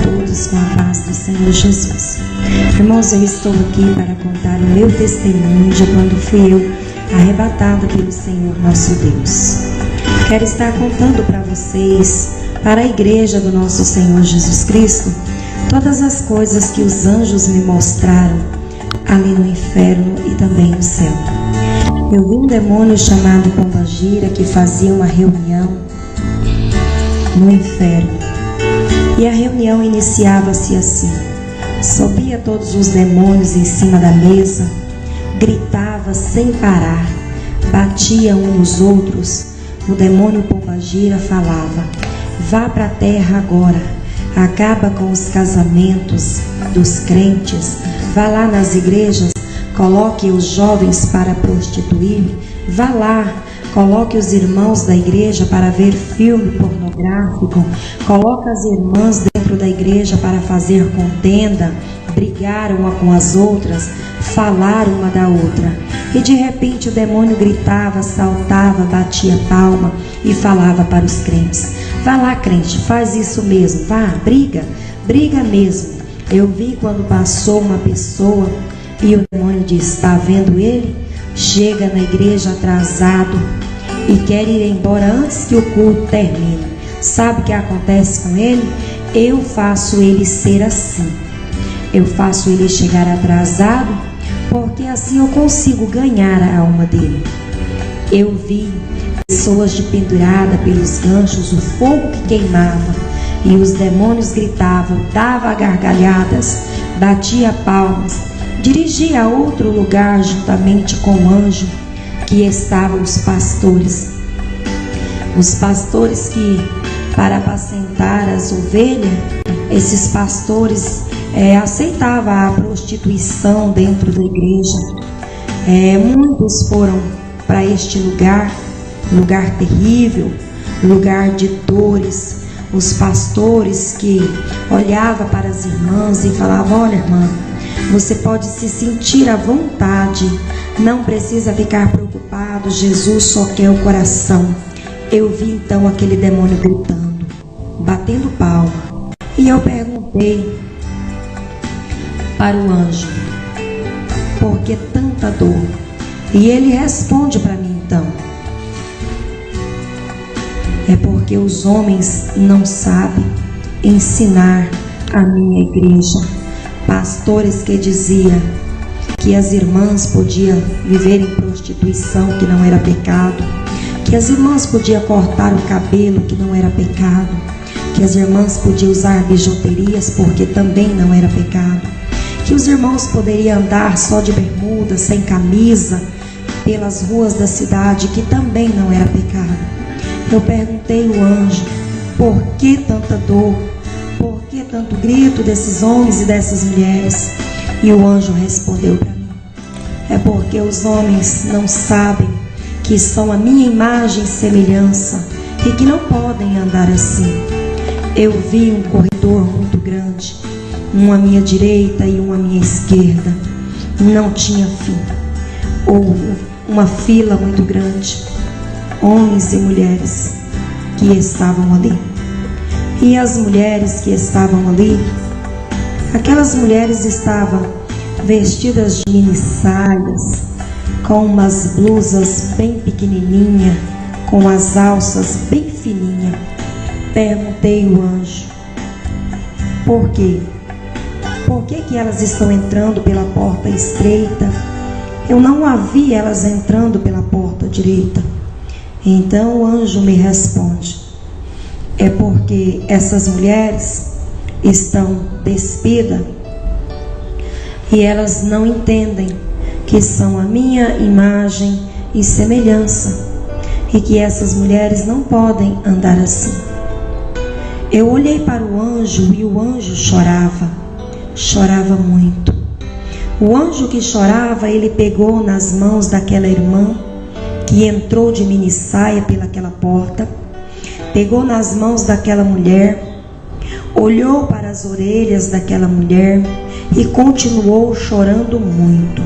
todos com a paz do Senhor Jesus. Irmãos, eu estou aqui para contar o meu testemunho de quando fui eu arrebatada pelo Senhor nosso Deus. Quero estar contando para vocês, para a igreja do nosso Senhor Jesus Cristo, todas as coisas que os anjos me mostraram ali no inferno e também no céu. Eu vi um demônio chamado Pombagira que fazia uma reunião no inferno. E a reunião iniciava-se assim: subia todos os demônios em cima da mesa, gritava sem parar, batia uns nos outros. O demônio Pombagira falava: vá para a terra agora, acaba com os casamentos dos crentes, vá lá nas igrejas, coloque os jovens para prostituir, vá lá, coloque os irmãos da igreja para ver filme pornográfico, coloque as irmãs dentro da igreja para fazer contenda, brigar uma com as outras, falar uma da outra. E de repente o demônio gritava, saltava, batia palma e falava para os crentes: vá lá, crente, faz isso mesmo, vá, briga mesmo. Eu vi quando passou uma pessoa e o demônio disse: está vendo ele? Chega na igreja atrasado e quer ir embora antes que o culto termine. Sabe o que acontece com ele? Eu faço ele ser assim. Eu faço ele chegar atrasado, porque assim eu consigo ganhar a alma dele. Eu vi pessoas de pendurada pelos ganchos, o fogo que queimava, e os demônios gritavam, dava gargalhadas, batia palmas, dirigia a outro lugar juntamente com o anjo que estavam os pastores. Os pastores que, para apacentar as ovelhas, esses pastores aceitavam a prostituição dentro da igreja. Muitos foram para este lugar terrível, lugar de dores. Os pastores que olhavam para as irmãs e falavam: olha, irmã, você pode se sentir à vontade, não precisa ficar preocupado, Jesus só quer o coração. Eu vi então aquele demônio gritando, batendo palma, e eu perguntei para o anjo: por que tanta dor? E ele responde para mim então: é porque os homens não sabem ensinar a minha igreja. Pastores que diziam que as irmãs podiam viver em prostituição, que não era pecado, que as irmãs podiam cortar o cabelo, que não era pecado, que as irmãs podiam usar bijuterias, porque também não era pecado, que os irmãos poderiam andar só de bermuda, sem camisa, pelas ruas da cidade, que também não era pecado. Eu perguntei ao anjo: por que tanta dor? Por que tanto grito desses homens e dessas mulheres? E o anjo respondeu para mim: é porque os homens não sabem que são a minha imagem e semelhança e que não podem andar assim. Eu vi um corredor muito grande, um à minha direita e um à minha esquerda. Não tinha fim. Ou uma fila muito grande, homens e mulheres que estavam ali. E as mulheres que estavam ali, aquelas mulheres estavam vestidas de mini saias, com umas blusas bem pequenininhas, com as alças bem fininhas. Perguntei ao anjo: por quê? Por que elas estão entrando pela porta estreita? Eu não a vi elas entrando pela porta direita. Então o anjo me responde: é porque essas mulheres estão despidas e elas não entendem que são a minha imagem e semelhança, e que essas mulheres não podem andar assim. Eu olhei para o anjo e o anjo chorava muito. O anjo que chorava, ele pegou nas mãos daquela irmã que entrou de mini saia pelaquela porta, pegou nas mãos daquela mulher, olhou para as orelhas daquela mulher e continuou chorando muito.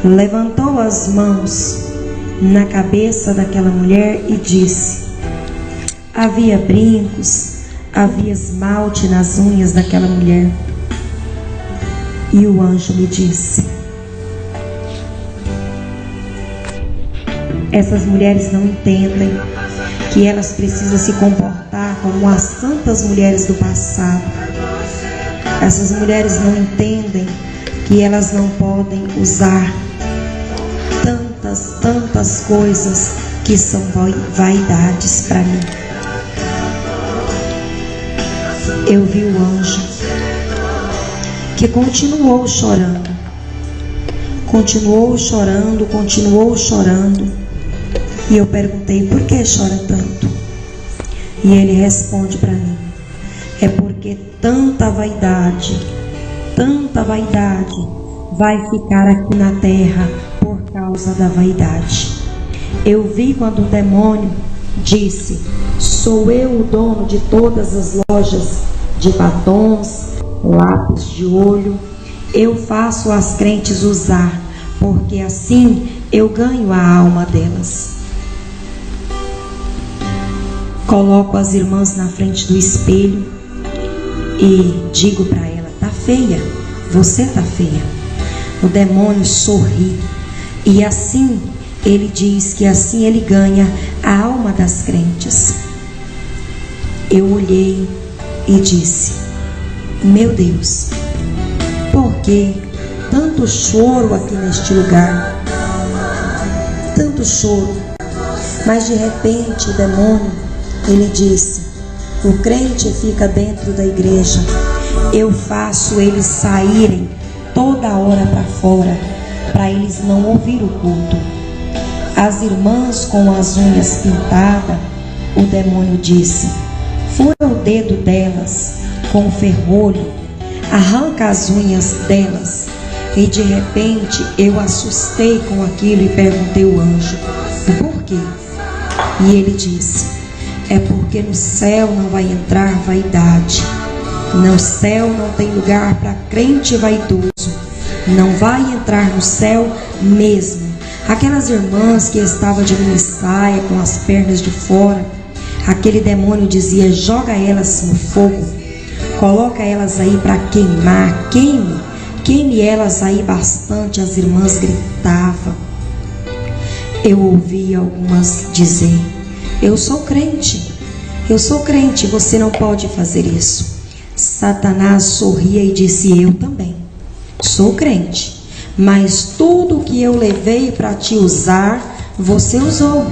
Levantou as mãos na cabeça daquela mulher e disse: havia brincos, havia esmalte nas unhas daquela mulher. E o anjo me disse: essas mulheres não entendem que elas precisam se comportar como as santas mulheres do passado. Essas mulheres não entendem que elas não podem usar tantas coisas que são vaidades para mim. Eu vi o anjo que continuou chorando, e eu perguntei: por que chora tanto? E ele responde para mim: é porque tanta vaidade vai ficar aqui na terra por causa da vaidade. Eu vi quando o demônio disse: sou eu o dono de todas as lojas de batons, lápis de olho. Eu faço as crentes usar, porque assim eu ganho a alma delas. Coloco as irmãs na frente do espelho e digo para ela: tá feia, você tá feia. O demônio sorri e assim ele diz que assim ele ganha a alma das crentes. Eu olhei e disse: meu Deus, por que tanto choro aqui neste lugar? Tanto choro. Mas de repente o demônio, ele disse: o crente fica dentro da igreja, eu faço eles saírem toda hora para fora, para eles não ouvir o culto. As irmãs com as unhas pintadas, o demônio disse: fura o dedo delas com o ferrolho, arranca as unhas delas. E de repente eu assustei com aquilo e perguntei ao anjo: por quê? E ele disse: é porque no céu não vai entrar vaidade. No céu não tem lugar para crente vaidoso. Não vai entrar no céu mesmo. Aquelas irmãs que estavam de mini saia, com as pernas de fora, aquele demônio dizia: joga elas no fogo, coloca elas aí para queimar, queime elas aí bastante. As irmãs gritavam. Eu ouvi algumas dizer: eu sou crente, você não pode fazer isso. Satanás sorria e disse: eu também sou crente, mas tudo que eu levei para te usar, você usou.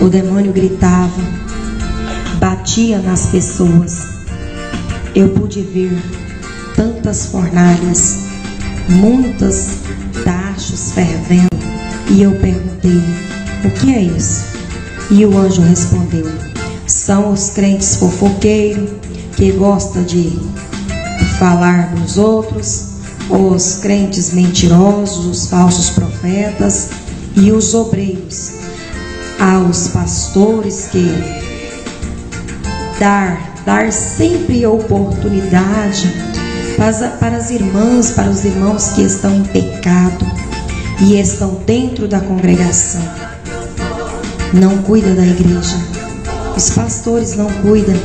O demônio gritava, batia nas pessoas. Eu pude ver tantas fornalhas, muitas tachos fervendo, e eu perguntei: o que é isso? E o anjo respondeu: são os crentes fofoqueiros que gostam de falar dos outros, os crentes mentirosos, os falsos profetas e os obreiros. Aos pastores que dar sempre oportunidade para as irmãs, para os irmãos que estão em pecado e estão dentro da congregação. Não cuida da igreja. Os pastores não cuidam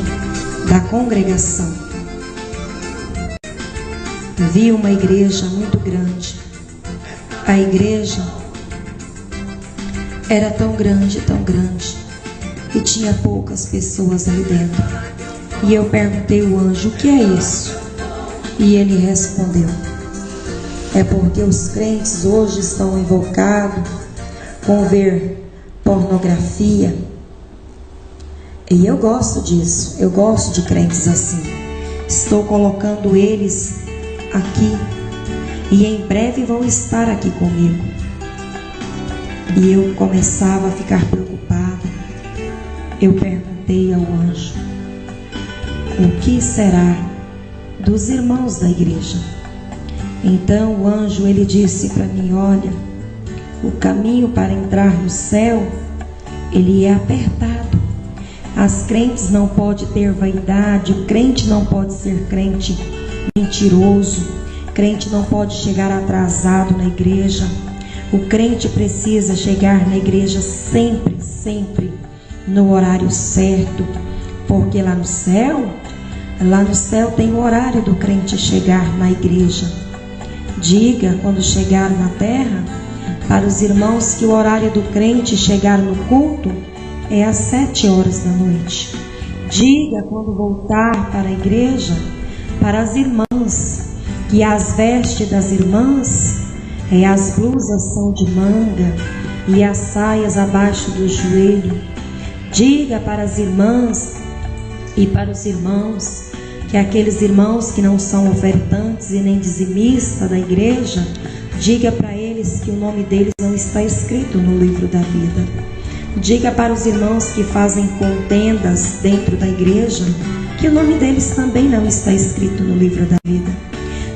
da congregação. Vi uma igreja muito grande. A igreja era tão grande, e tinha poucas pessoas ali dentro. E eu perguntei ao anjo: o que é isso? E ele respondeu: é porque os crentes hoje estão invocados com ver pornografia. E eu gosto disso, eu gosto de crentes assim. Estou colocando eles aqui e em breve vão estar aqui comigo. E eu começava a ficar preocupada. Eu perguntei ao anjo: o que será dos irmãos da igreja? Então o anjo, ele disse para mim: olha, o caminho para entrar no céu, ele é apertado. As crentes não podem ter vaidade, o crente não pode ser crente mentiroso, crente não pode chegar atrasado na igreja. O crente precisa chegar na igreja sempre no horário certo, porque lá no céu tem o horário do crente chegar na igreja. Diga, quando chegar na terra, para os irmãos que o horário do crente chegar no culto é às 7 horas da noite. Diga, quando voltar para a igreja, para as irmãs, que as vestes das irmãs, as blusas são de manga e as saias abaixo do joelho. Diga para as irmãs e para os irmãos, que aqueles irmãos que não são ofertantes e nem dizimistas da igreja, diga para eles que o nome deles não está escrito no livro da vida. Diga para os irmãos que fazem contendas dentro da igreja, que o nome deles também não está escrito no livro da vida.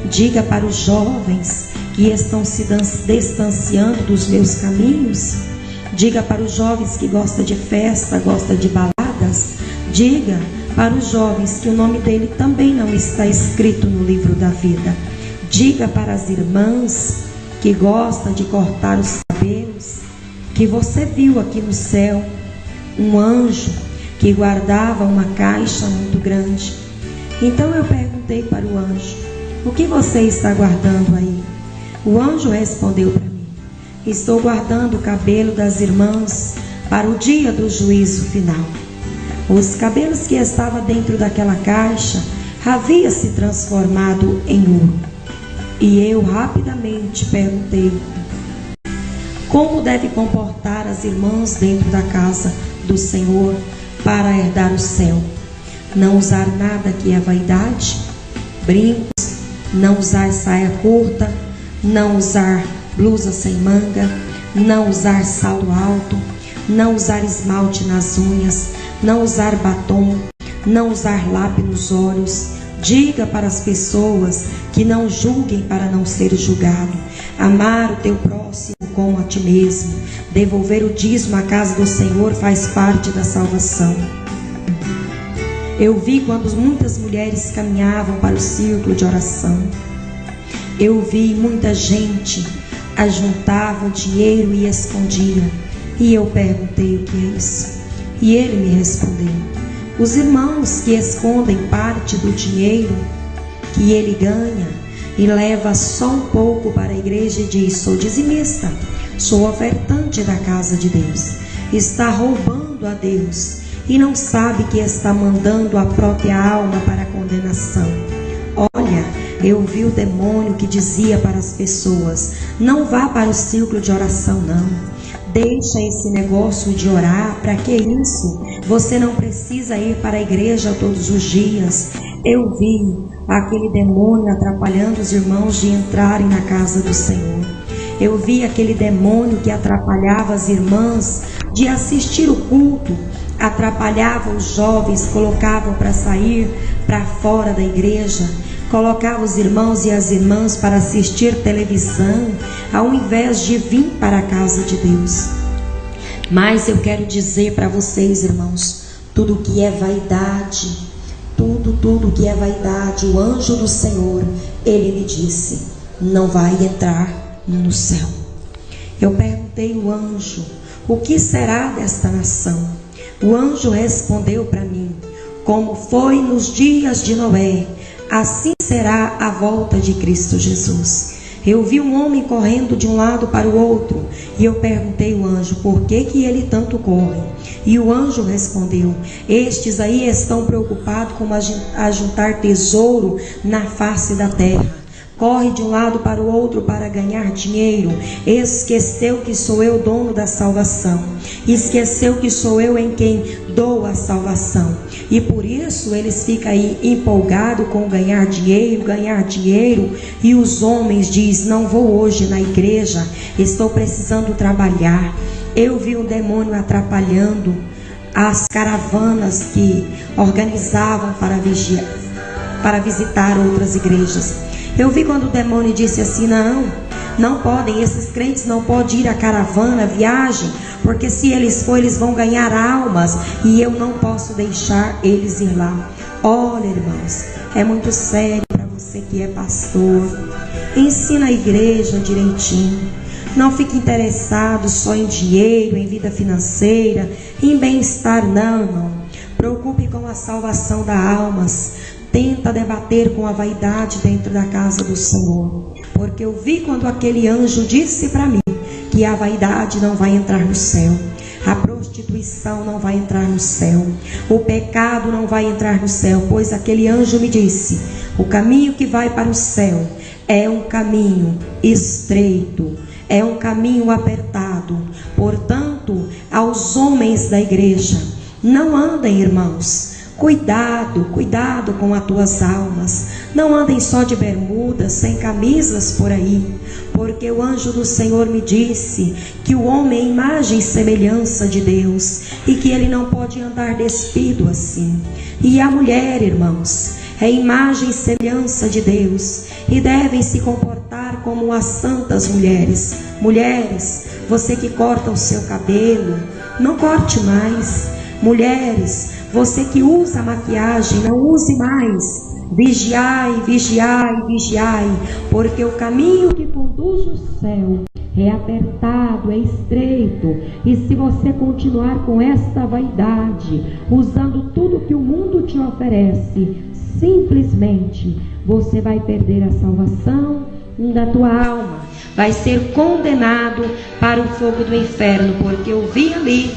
Diga para os jovens que estão se distanciando dos meus caminhos. Diga para os jovens que gostam de festa, gostam de baladas. Diga para os jovens que o nome dele também não está escrito no livro da vida. Diga para as irmãs que gostam de cortar os cabelos, que você viu aqui no céu um anjo que guardava uma caixa muito grande. Então eu perguntei para o anjo: o que você está guardando aí? O anjo respondeu para mim: estou guardando o cabelo das irmãs para o dia do juízo final. Os cabelos que estavam dentro daquela caixa haviam se transformado em ouro. E eu rapidamente perguntei: como deve comportar as irmãs dentro da casa do Senhor para herdar o céu? Não usar nada que é vaidade, brincos, não usar saia curta, não usar blusa sem manga, não usar salto alto, não usar esmalte nas unhas, não usar batom, não usar lápis nos olhos. Diga para as pessoas que não julguem para não ser julgado. Amar o teu próximo como a ti mesmo. Devolver o dízimo à casa do Senhor faz parte da salvação. Eu vi quando muitas mulheres caminhavam para o círculo de oração. Eu vi muita gente ajuntava o dinheiro e escondia. E eu perguntei: o que é isso? E ele me respondeu: os irmãos que escondem parte do dinheiro que ele ganha e leva só um pouco para a igreja e diz: sou dizimista, sou ofertante da casa de Deus, está roubando a Deus e não sabe que está mandando a própria alma para a condenação. Olha, eu vi o demônio que dizia para as pessoas: não vá para o círculo de oração não. Deixa esse negócio de orar, para que isso? Você não precisa ir para a igreja todos os dias. Eu vi aquele demônio atrapalhando os irmãos de entrarem na casa do Senhor. Eu vi aquele demônio que atrapalhava as irmãs de assistir o culto, atrapalhava os jovens, colocavam para sair para fora da igreja, colocava os irmãos e as irmãs para assistir televisão, ao invés de vir para a casa de Deus. Mas eu quero dizer para vocês, irmãos, tudo que é vaidade, tudo que é vaidade, o anjo do Senhor, ele me disse: não vai entrar no céu. Eu perguntei ao anjo: o que será desta nação? O anjo respondeu para mim: como foi nos dias de Noé, assim será a volta de Cristo Jesus. Eu vi um homem correndo de um lado para o outro, e eu perguntei ao anjo: por que ele tanto corre? E o anjo respondeu: estes aí estão preocupados com ajuntar tesouro na face da terra. Corre de um lado para o outro para ganhar dinheiro. Esqueceu que sou eu dono da salvação. Esqueceu que sou eu em quem dou a salvação. E por isso eles ficam aí empolgados com ganhar dinheiro. E os homens dizem: não vou hoje na igreja, estou precisando trabalhar. Eu vi um demônio atrapalhando as caravanas que organizavam para visitar outras igrejas. Eu vi quando o demônio disse assim: não podem, esses crentes não podem ir à caravana, viagem, porque se eles forem, eles vão ganhar almas, e eu não posso deixar eles ir lá. Olha, irmãos, é muito sério para você que é pastor. Ensina a igreja direitinho. Não fique interessado só em dinheiro, em vida financeira, em bem-estar, não, irmão. Preocupe com a salvação das almas. Tenta debater com a vaidade dentro da casa do Senhor. Porque eu vi quando aquele anjo disse para mim que a vaidade não vai entrar no céu. A prostituição não vai entrar no céu. O pecado não vai entrar no céu. Pois aquele anjo me disse: o caminho que vai para o céu é um caminho estreito, é um caminho apertado. Portanto, aos homens da igreja, não andem, irmãos. Cuidado, cuidado com as tuas almas. Não andem só de bermudas, sem camisas por aí. Porque o anjo do Senhor me disse que o homem é imagem e semelhança de Deus e que ele não pode andar despido assim. E a mulher, irmãos, é imagem e semelhança de Deus e devem se comportar como as santas mulheres. Mulheres, você que corta o seu cabelo, não corte mais. Mulheres, você que usa maquiagem, não use mais. Vigiai, vigiai, vigiai, porque o caminho que conduz ao céu é apertado, é estreito. E se você continuar com esta vaidade, usando tudo que o mundo te oferece, simplesmente você vai perder a salvação da tua alma. Vai ser condenado para o fogo do inferno, porque eu vi ali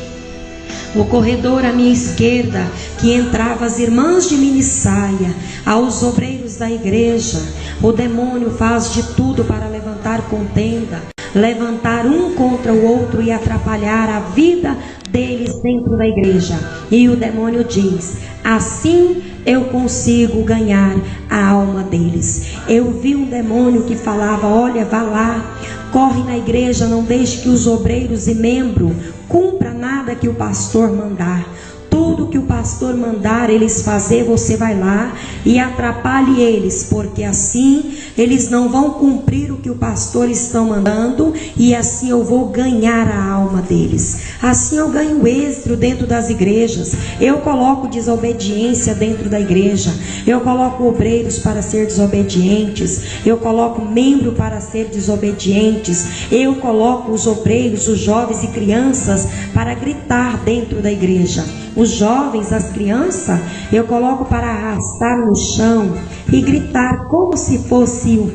no corredor à minha esquerda que entrava as irmãs de minissaia, aos obreiros da igreja. O demônio faz de tudo para levantar contenda, levantar um contra o outro e atrapalhar a vida deles dentro da igreja. E o demônio diz: assim eu consigo ganhar a alma deles. Eu vi um demônio que falava: olha, vá lá, corre na igreja, não deixe que os obreiros e membros cumpra nada que o pastor mandar. Tudo que o pastor mandar eles fazer, você vai lá e atrapalhe eles, porque assim eles não vão cumprir o que o pastor estão mandando, e assim eu vou ganhar a alma deles. Assim eu ganho êxito dentro das igrejas. Eu coloco desobediência dentro da igreja. Eu coloco obreiros para ser desobedientes. Eu coloco membro para ser desobedientes. Eu coloco os obreiros, os jovens e crianças para gritar dentro da igreja. Os jovens, as crianças, eu coloco para arrastar no chão e gritar como se fosse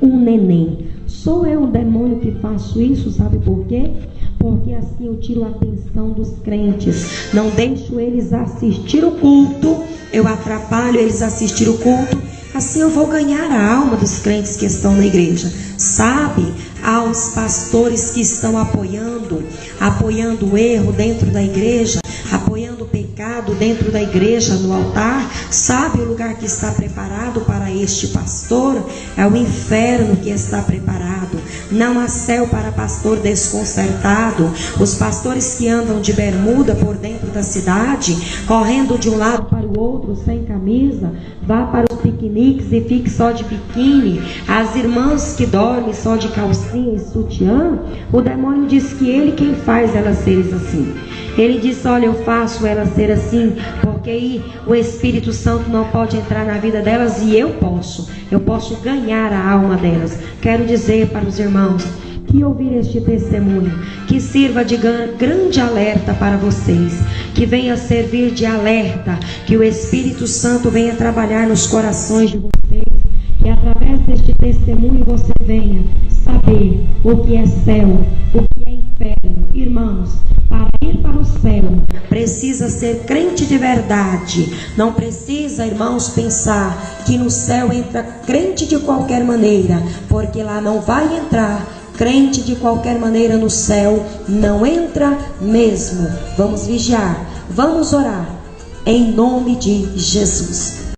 um neném. Sou eu um demônio que faço isso, sabe por quê? Porque assim eu tiro a atenção dos crentes. Não deixo eles assistir o culto, eu atrapalho eles assistir o culto. Assim eu vou ganhar a alma dos crentes que estão na igreja. Sabe, aos pastores que estão apoiando o erro dentro da igreja, apoiando o pecado dentro da igreja, no altar. Sabe o lugar que está preparado para este pastor? É o inferno que está preparado. Não há céu para pastor desconcertado. Os pastores que andam de bermuda por dentro da cidade, correndo de um lado para o outro sem camisa, vá para os piqueniques e fique só de biquíni. As irmãs que dormem só de calcinha e sutiã, o demônio diz que ele quem faz elas serem assim. Ele disse: olha, eu faço elas ser assim, porque aí o Espírito Santo não pode entrar na vida delas e eu posso ganhar a alma delas. Quero dizer para os irmãos que ouvir este testemunho, que sirva de grande alerta para vocês, que venha servir de alerta, que o Espírito Santo venha trabalhar nos corações de vocês, que através deste testemunho você venha saber o que é céu, o que é inferno. Irmãos, para ir para o céu precisa ser crente de verdade. Não precisa, irmãos, pensar que no céu entra crente de qualquer maneira, porque lá não vai entrar crente de qualquer maneira. No céu não entra mesmo. Vamos vigiar, vamos orar em nome de Jesus.